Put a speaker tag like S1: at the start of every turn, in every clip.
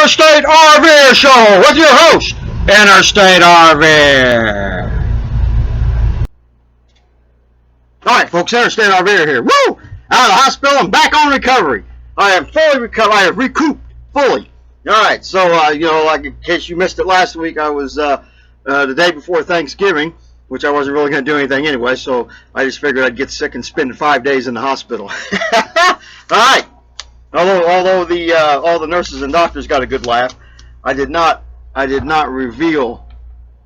S1: Interstate RVer Show with your host, Interstate RVer. Alright folks, Interstate RVer here. Woo! Out of the hospital and back on recovery. I am fully recovered. I have recouped fully. Alright, so, like in case you missed it last week, I was the day before Thanksgiving, which I wasn't really going to do anything anyway, so I just figured I'd get sick and spend 5 days in the hospital. Alright. Although all the nurses and doctors got a good laugh, I did not reveal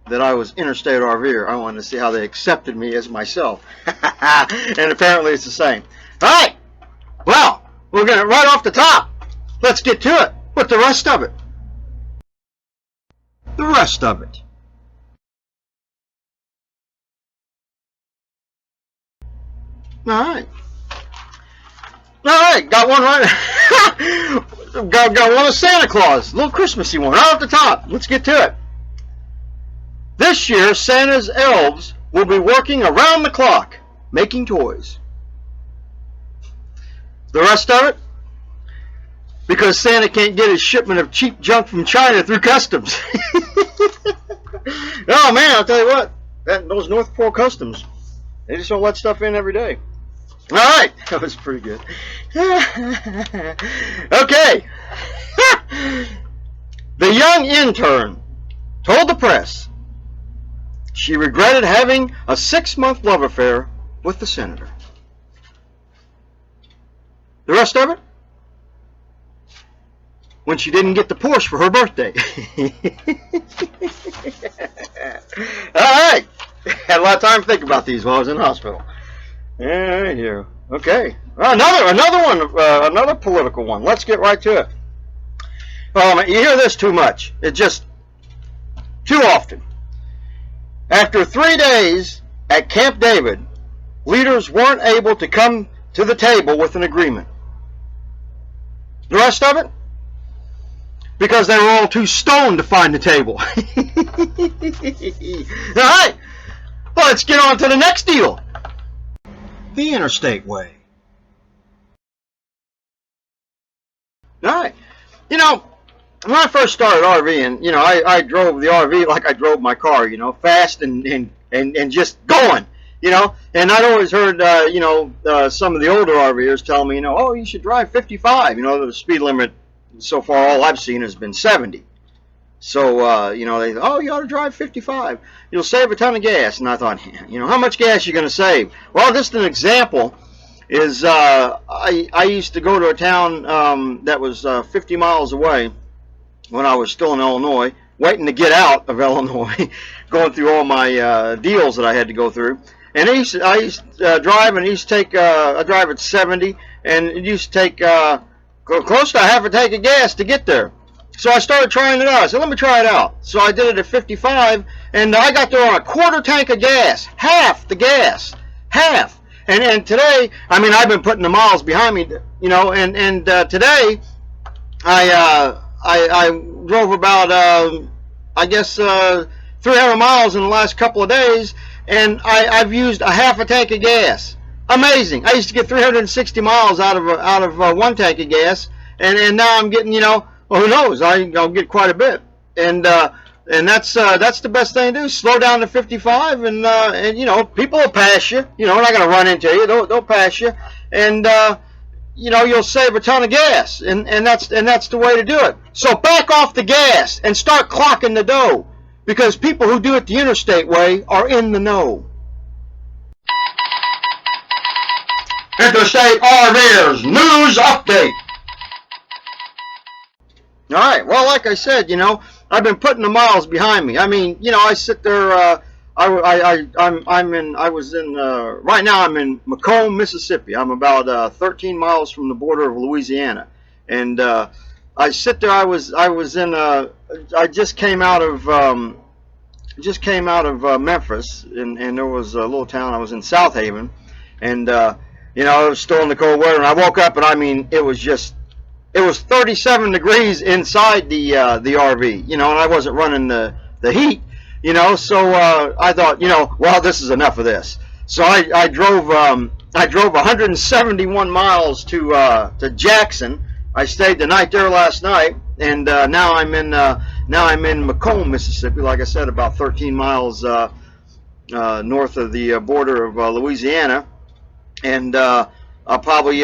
S1: that I was Interstate RVer. I wanted to see how they accepted me as myself. And apparently it's the same. Alright, well, we're going to right off the top. Let's get to it with the rest of it. The rest of it. Alright. Alright, got one right. got one of Santa Claus. A little Christmassy one right off the top. Let's get to it. This year, Santa's elves will be working around the clock making toys. The rest of it? Because Santa can't get his shipment of cheap junk from China through customs. Oh man, I'll tell you what. Those North Pole customs, they just don't let stuff in every day. Alright, that was pretty good. Okay. The young intern told the press she regretted having a 6-month love affair with the senator. The rest of it? When she didn't get the Porsche for her birthday. Alright. Had a lot of time to think about these while I was in the hospital. Yeah, here. Okay. Another one, another political one. Let's get right to it. You hear this too much. It just too often. After 3 days at Camp David, leaders weren't able to come to the table with an agreement. The rest of it? Because they were all too stoned to find the table. All right. Well, let's get on to the next deal. The interstate way. Alright. When I first started RVing, I drove the RV like I drove my car, fast and just going, And I'd always heard, some of the older RVers tell me, oh, you should drive 55. The speed limit, so far all I've seen has been 70. So, they thought, oh, you ought to drive 55. You'll save a ton of gas. And I thought, how much gas are you going to save? Well, just an example is I used to go to a town that was 50 miles away when I was still in Illinois, waiting to get out of Illinois, going through all my deals that I had to go through. And I used to drive, and it used to take, I drive at 70, and it used to take close to half a tank of gas to get there. So I started trying it out. I said, let me try it out. So I did it at 55, and I got there on a quarter tank of gas. Half the gas. Half. And today, I've been putting the miles behind me, and today, I drove about, 300 miles in the last couple of days, and I've used a half a tank of gas. Amazing. I used to get 360 miles out of one tank of gas, and now I'm getting, well, who knows? I'll get quite a bit, and that's the best thing to do. Slow down to 55, and people will pass you. They're not going to run into you. They'll pass you, and you'll save a ton of gas, and that's the way to do it. So back off the gas and start clocking the dough, because people who do it the interstate way are in the know. Interstate RVer's news update. All right. Well, like I said, I've been putting the miles behind me. I sit there. Right now I'm in Macomb, Mississippi. I'm about 13 miles from the border of Louisiana, and I sit there. I just came out of Memphis, and there was a little town. I was in South Haven, and I was still in the cold weather, and I woke up, and it was 37 degrees inside the RV, and I wasn't running the heat, so I thought, well, this is enough of this. So I drove 171 miles to Jackson. I stayed the night there last night, and now I'm in Macomb, Mississippi. Like I said, about 13 miles north of the border of Louisiana, and I'll probably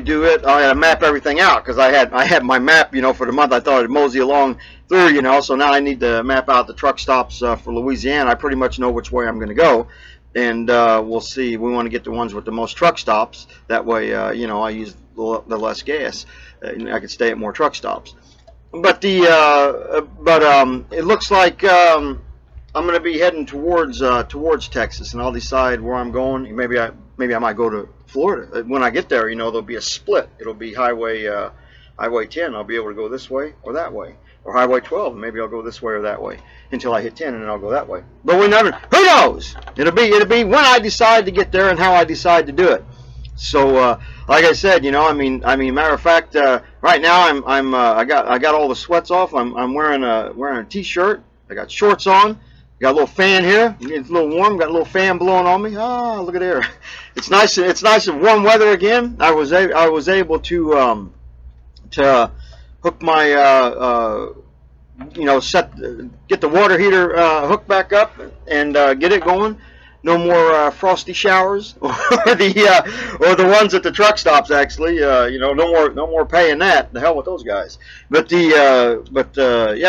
S1: do it. I gotta map everything out because I had my map, for the month. I thought I'd mosey along through, so now I need to map out the truck stops for Louisiana. I pretty much know which way I'm going to go, and we'll see. We want to get the ones with the most truck stops. That way, I use the less gas. I can stay at more truck stops. But it looks like I'm going to be heading towards Texas, and I'll decide where I'm going. Maybe I might go to Florida. When I get there, there'll be a split. It'll be Highway 10. I'll be able to go this way or that way, or Highway 12. Maybe I'll go this way or that way until I hit 10, and then I'll go that way. But we never. Who knows? It'll be when I decide to get there and how I decide to do it. So, like I said, matter of fact, right now I got all the sweats off. I'm wearing a t-shirt. I got shorts on. Got a little fan here. It's a little warm. Got a little fan blowing on me. Ah, look at there. It's nice. It's nice and warm weather again. I was able to hook my get the water heater hooked back up and get it going. No more frosty showers or the ones at the truck stops. Actually, no more paying that. The hell with those guys. But yeah,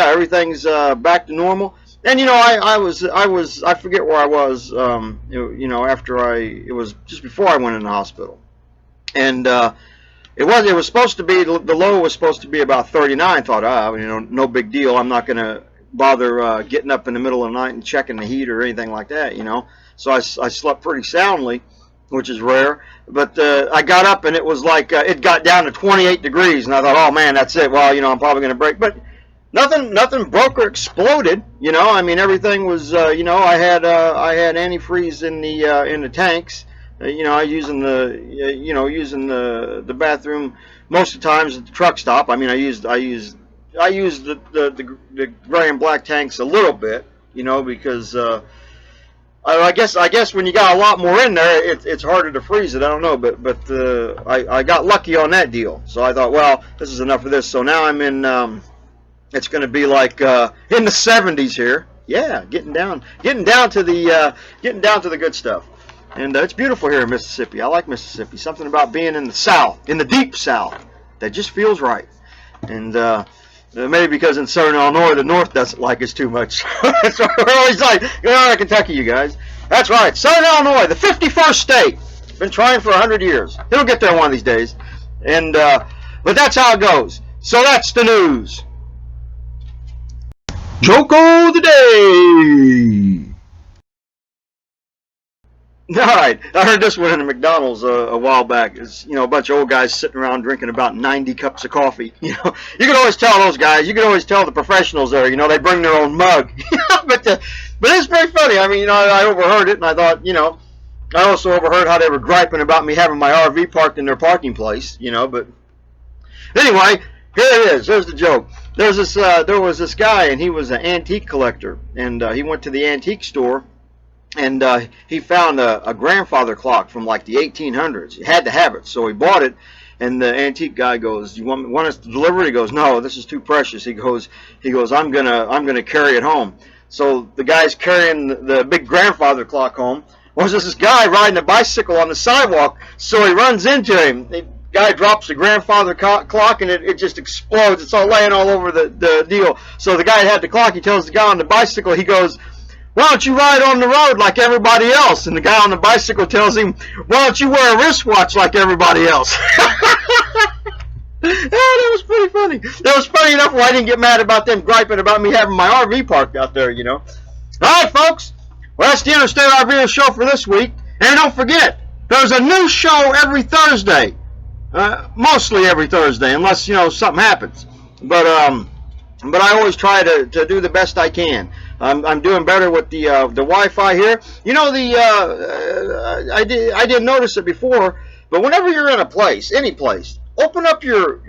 S1: everything's back to normal. And I forget where I was. It was just before I went in the hospital, and it was supposed to be, the low was supposed to be about 39. I thought, no big deal. I'm not gonna bother getting up in the middle of the night and checking the heat or anything like that. So I slept pretty soundly, which is rare. But I got up and it was like it got down to 28 degrees, and I thought, oh man, that's it. Well, I'm probably gonna break, but. Nothing broke or exploded, everything was, I had antifreeze in the tanks, using the bathroom most of the times at the truck stop. I used the gray and black tanks a little bit, because I guess when you got a lot more in there, it's harder to freeze it. I don't know, but I got lucky on that deal. So I thought, well, this is enough of this. So now I'm in. It's going to be like in the 70s here. Yeah, getting down to the good stuff. And it's beautiful here in Mississippi. I like Mississippi. Something about being in the South, in the deep South, that just feels right. And maybe because in Southern Illinois, the North doesn't like us too much. So we're always like, Kentucky, you guys. That's right, Southern Illinois, the 51st state. Been trying for 100 years. It'll get there one of these days. And but that's how it goes. So that's the news. Joke of the day. All right, I heard this one in a McDonald's a while back. It's a bunch of old guys sitting around drinking about 90 cups of coffee. You can always tell those guys. You can always tell the professionals there. They bring their own mug. But it's very funny. I overheard it, and I thought, I also overheard how they were griping about me having my RV parked in their parking place. But anyway. Here it is. There's the joke. There was this guy, and he was an antique collector, and he went to the antique store, and he found a grandfather clock from like the 1800s. He had to have it, so he bought it. And the antique guy goes, "You want us to deliver it?" He goes, "No, this is too precious." He goes, "I'm gonna carry it home." So the guy's carrying the big grandfather clock home. Well, there's this guy riding a bicycle on the sidewalk, so he runs into him. Guy drops the grandfather clock, and it just explodes. It's all laying all over the deal. So the guy had the clock. He tells the guy on the bicycle, he goes, "Why don't you ride on the road like everybody else?" And the guy on the bicycle tells him, "Why don't you wear a wristwatch like everybody else?" That was pretty funny. That was funny enough where I didn't get mad about them griping about me having my RV parked out there, All right, folks. Well, that's the Interstate RVer show for this week. And don't forget, there's a new show every Thursday. Mostly every Thursday, unless something happens. But I always try to do the best I can. I'm doing better with the Wi-Fi here. I didn't notice it before, but whenever you're in a place, any place, open up your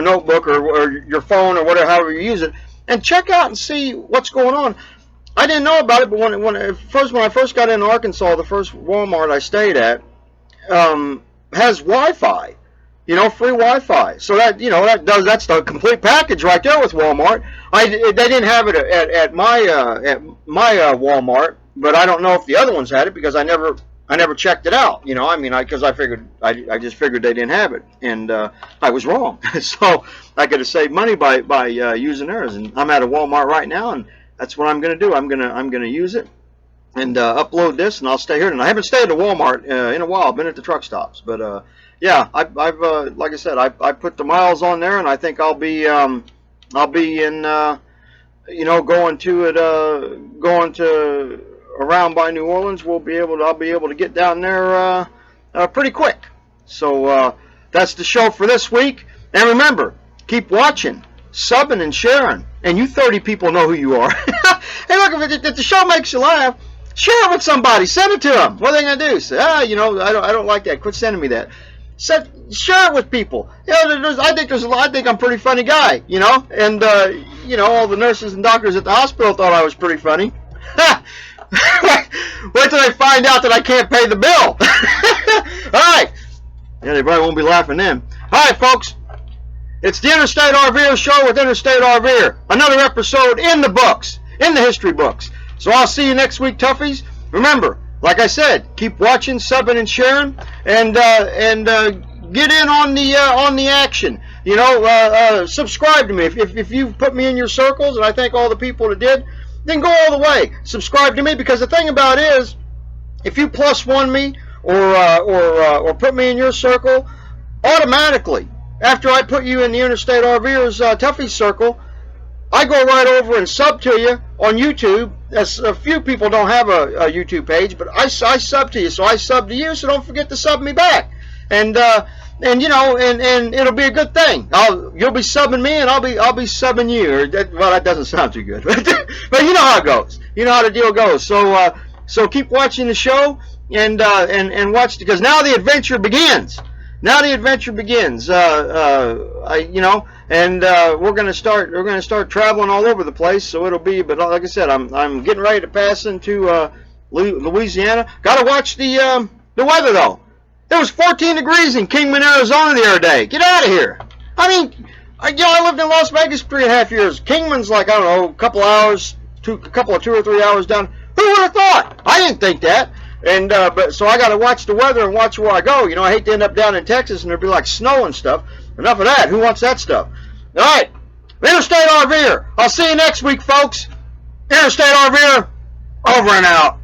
S1: notebook or your phone or whatever, however you use it, and check out and see what's going on. I didn't know about it, but when I first got into Arkansas, the first Walmart I stayed at has Wi-Fi, free Wi-Fi. So that's the complete package right there with Walmart. They didn't have it at my Walmart, but I don't know if the other ones had it because I never checked it out. Because I just figured they didn't have it, and I was wrong. So I could have saved money by using theirs. And I'm at a Walmart right now, and that's what I'm going to do. I'm gonna use it and upload this, and I'll stay here. And I haven't stayed at a Walmart in a while. I've been at the truck stops, but yeah, I've like I said, I put the miles on there, and I think I'll be in going to around by New Orleans. I'll be able to get down there pretty quick. So that's the show for this week. And remember, keep watching, subbing, and sharing. And you 30 people know who you are. Hey, look, if the show makes you laugh, share it with somebody. Send it to them. What are they gonna do? Say, I don't like that. Quit sending me that. Share it with people. I think I'm a pretty funny guy. And all the nurses and doctors at the hospital thought I was pretty funny. Wait till they find out that I can't pay the bill. All right. Yeah, they probably won't be laughing then. All right, folks. It's the Interstate RVer Show with Interstate RVer. Another episode in the books, in the history books. So I'll see you next week, toughies. Remember, like I said, keep watching, subbing, and sharing, and get in on the action. Subscribe to me if you've put me in your circles, and I thank all the people that did. Then go all the way. Subscribe to me, because the thing about it is, if you +1 me or put me in your circle, automatically after I put you in the Interstate RVer's Toughie circle, I go right over and sub to you on YouTube. As a few people don't have a YouTube page, but I sub to you, so I sub to you. So don't forget to sub me back, and it'll be a good thing. You'll be subbing me, and I'll be subbing you. Well, that doesn't sound too good, but you know how it goes. You know how the deal goes. So keep watching the show and watch, because now the adventure begins. Now the adventure begins. We're gonna start traveling all over the place. So it'll be. But like I said, I'm getting ready to pass into Louisiana. Got to watch the weather though. It was 14 degrees in Kingman, Arizona the other day. Get out of here. I mean, I lived in Las Vegas for 3.5 years. Kingman's like, I don't know, a couple of 2 or 3 hours down. Who would have thought? I didn't think that. And but so I got to watch the weather and watch where I go. I hate to end up down in Texas and there'd be like snow and stuff. Enough of that. Who wants that stuff? All right, Interstate RVer. I'll see you next week, folks. Interstate RVer, over and out.